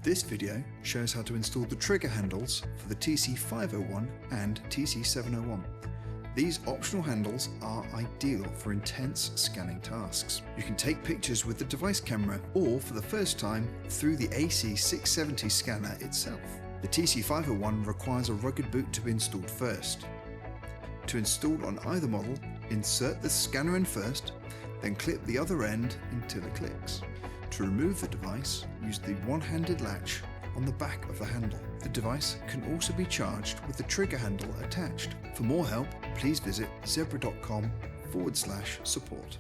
This video shows how to install the trigger handles for the TC501 and TC701. These optional handles are ideal for intense scanning tasks. You can take pictures with the device camera or, for the first time, through the AC670 scanner itself. The TC501 requires a rugged boot to be installed first. To install on either model, insert the scanner in first, then clip the other end until it clicks. To remove the device, use the one-handed latch on the back of the handle. The device can also be charged with the trigger handle attached. For more help, please visit zebra.com/support.